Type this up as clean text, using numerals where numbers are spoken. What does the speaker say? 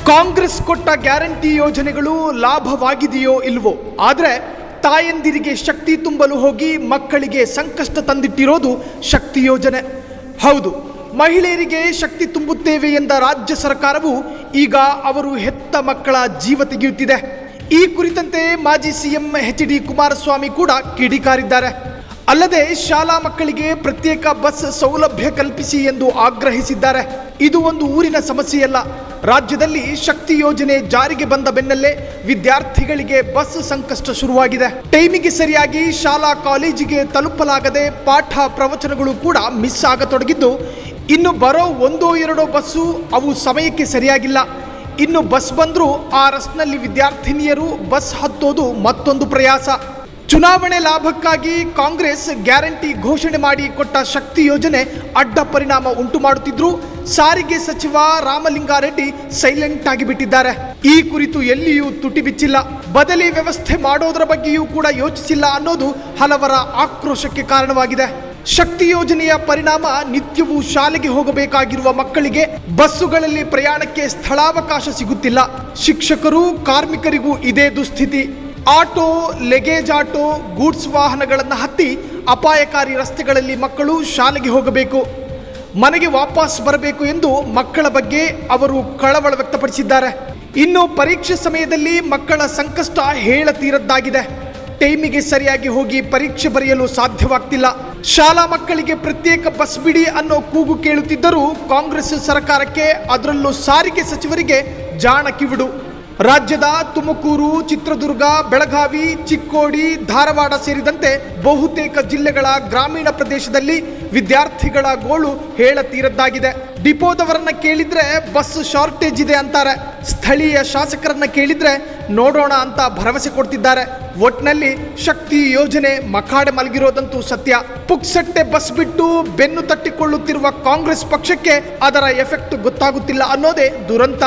ಕಾಂಗ್ರೆಸ್ ಕೊಟ್ಟ ಗ್ಯಾರಂಟಿ ಯೋಜನೆಗಳು ಲಾಭವಾಗಿದೆಯೋ ಇಲ್ವೋ, ಆದರೆ ತಾಯಂದಿರಿಗೆ ಶಕ್ತಿ ತುಂಬಲು ಹೋಗಿ ಮಕ್ಕಳಿಗೆ ಸಂಕಷ್ಟ ತಂದಿಟ್ಟಿರೋದು ಶಕ್ತಿ ಯೋಜನೆ. ಹೌದು, ಮಹಿಳೆಯರಿಗೆ ಶಕ್ತಿ ತುಂಬುತ್ತೇವೆ ಎಂದ ರಾಜ್ಯ ಸರ್ಕಾರವು ಈಗ ಅವರು ಹೆತ್ತ ಮಕ್ಕಳ ಜೀವ ತೆಗೆಯುತ್ತಿದೆ. ಈ ಕುರಿತಂತೆ ಮಾಜಿ ಸಿಎಂ ಎಚ್.ಡಿ. ಕುಮಾರಸ್ವಾಮಿ ಕೂಡ ಕಿಡಿಕಾರಿದ್ದಾರೆ. ಅಲ್ಲದೆ ಶಾಲಾ ಮಕ್ಕಳಿಗೆ ಪ್ರತ್ಯೇಕ ಬಸ್ ಸೌಲಭ್ಯ ಕಲ್ಪಿಸಿ ಎಂದು ಆಗ್ರಹಿಸಿದ್ದಾರೆ. ಇದು ಒಂದು ಊರಿನ ಸಮಸ್ಯೆಯಲ್ಲ. ರಾಜ್ಯದಲ್ಲಿ ಶಕ್ತಿ ಯೋಜನೆ ಜಾರಿಗೆ ಬಂದ ಬೆನ್ನಲ್ಲೇ ವಿದ್ಯಾರ್ಥಿಗಳಿಗೆ ಬಸ್ ಸಂಕಷ್ಟ ಶುರುವಾಗಿದೆ. ಟೈಮಿಗೆ ಸರಿಯಾಗಿ ಶಾಲಾ ಕಾಲೇಜಿಗೆ ತಲುಪಲಾಗದೆ ಪಾಠ ಪ್ರವಚನಗಳು ಕೂಡ ಮಿಸ್ ಆಗತೊಡಗಿದ್ದು, ಇನ್ನು ಬರೋ 1-2 ಬಸ್ಸು ಅವು ಸಮಯಕ್ಕೆ ಸರಿಯಾಗಿಲ್ಲ. ಇನ್ನು ಬಸ್ ಬಂದರೂ ಆ ರಸ್ನಲ್ಲಿ ವಿದ್ಯಾರ್ಥಿನಿಯರು ಬಸ್ ಹತ್ತೋದು ಮತ್ತೊಂದು ಪ್ರಯಾಸ. ಚುನಾವಣೆ ಲಾಭಕ್ಕಾಗಿ ಕಾಂಗ್ರೆಸ್ ಗ್ಯಾರಂಟಿ ಘೋಷಣೆ ಮಾಡಿ ಕೊಟ್ಟ ಶಕ್ತಿ ಯೋಜನೆ ಅಡ್ಡ ಪರಿಣಾಮ ಉಂಟು ಮಾಡುತ್ತಿದ್ರು ಸಾರಿಗೆ ಸಚಿವ ರಾಮಲಿಂಗಾರೆಡ್ಡಿ ಸೈಲೆಂಟ್ ಆಗಿ ಬಿಟ್ಟಿದ್ದಾರೆ. ಈ ಕುರಿತು ಎಲ್ಲಿಯೂ ತುಟಿ ಬಿಚ್ಚಿಲ್ಲ. ಬದಲಿ ವ್ಯವಸ್ಥೆ ಮಾಡೋದರ ಬಗ್ಗೆಯೂ ಕೂಡ ಯೋಚಿಸಿಲ್ಲ ಅನ್ನೋದು ಹಲವರ ಆಕ್ರೋಶಕ್ಕೆ ಕಾರಣವಾಗಿದೆ. ಶಕ್ತಿ ಯೋಜನೆಯ ಪರಿಣಾಮ ನಿತ್ಯವೂ ಶಾಲೆಗೆ ಹೋಗಬೇಕಾಗಿರುವ ಮಕ್ಕಳಿಗೆ ಬಸ್ಸುಗಳಲ್ಲಿ ಪ್ರಯಾಣಕ್ಕೆ ಸ್ಥಳಾವಕಾಶ ಸಿಗುತ್ತಿಲ್ಲ. ಶಿಕ್ಷಕರು, ಕಾರ್ಮಿಕರಿಗೂ ಇದೇ ದುಸ್ಥಿತಿ. ಆಟೋ, ಲಗೇಜ್ ಆಟೋ, ಗೂಡ್ಸ್ ವಾಹನಗಳನ್ನು ಹತ್ತಿ ಅಪಾಯಕಾರಿ ರಸ್ತೆಗಳಲ್ಲಿ ಮಕ್ಕಳು ಶಾಲೆಗೆ ಹೋಗಬೇಕು, ಮನೆಗೆ ವಾಪಸ್ ಬರಬೇಕು ಎಂದು ಮಕ್ಕಳ ಬಗ್ಗೆ ಅವರು ಕಳವಳ ವ್ಯಕ್ತಪಡಿಸಿದ್ದಾರೆ. ಇನ್ನು ಪರೀಕ್ಷೆ ಸಮಯದಲ್ಲಿ ಮಕ್ಕಳ ಸಂಕಷ್ಟ ಹೇಳತೀರದ್ದಾಗಿದೆ. ಟೈಮಿಗೆ ಸರಿಯಾಗಿ ಹೋಗಿ ಪರೀಕ್ಷೆ ಬರೆಯಲು ಸಾಧ್ಯವಾಗ್ತಿಲ್ಲ. ಶಾಲಾ ಮಕ್ಕಳಿಗೆ ಪ್ರತ್ಯೇಕ ಬಸ್ ಬಿಡಿ ಅನ್ನೋ ಕೂಗು ಕೇಳುತ್ತಿದ್ದರೂ ಕಾಂಗ್ರೆಸ್ ಸರ್ಕಾರಕ್ಕೆ, ಅದರಲ್ಲೂ ಸಾರಿಗೆ ಸಚಿವರಿಗೆ ಜಾಣ ಕಿವಿಡು. ರಾಜ್ಯದ ತುಮಕೂರು, ಚಿತ್ರದುರ್ಗ, ಬೆಳಗಾವಿ, ಚಿಕ್ಕೋಡಿ, ಧಾರವಾಡ ಸೇರಿದಂತೆ ಬಹುತೇಕ ಜಿಲ್ಲೆಗಳ ಗ್ರಾಮೀಣ ಪ್ರದೇಶದಲ್ಲಿ ವಿದ್ಯಾರ್ಥಿಗಳ ಗೋಳು ಹೇಳತೀರದ್ದಾಗಿದೆ. ಡಿಪೋದವರನ್ನ ಕೇಳಿದ್ರೆ ಬಸ್ ಶಾರ್ಟೇಜ್ ಇದೆ ಅಂತಾರೆ. ಸ್ಥಳೀಯ ಶಾಸಕರನ್ನ ಕೇಳಿದ್ರೆ ನೋಡೋಣ ಅಂತ ಭರವಸೆ ಕೊಡ್ತಿದ್ದಾರೆ. ಒಟ್ನಲ್ಲಿ ಶಕ್ತಿ ಯೋಜನೆ ಮಕಾಡೆ ಮಲಗಿರೋದಂತೂ ಸತ್ಯ. ಪುಕ್ಸಟ್ಟೆ ಬಸ್ ಬಿಟ್ಟು ಬೆನ್ನು ತಟ್ಟಿಕೊಳ್ಳುತ್ತಿರುವ ಕಾಂಗ್ರೆಸ್ ಪಕ್ಷಕ್ಕೆ ಅದರ ಎಫೆಕ್ಟ್ ಗೊತ್ತಾಗುತ್ತಿಲ್ಲ ಅನ್ನೋದೇ ದುರಂತ.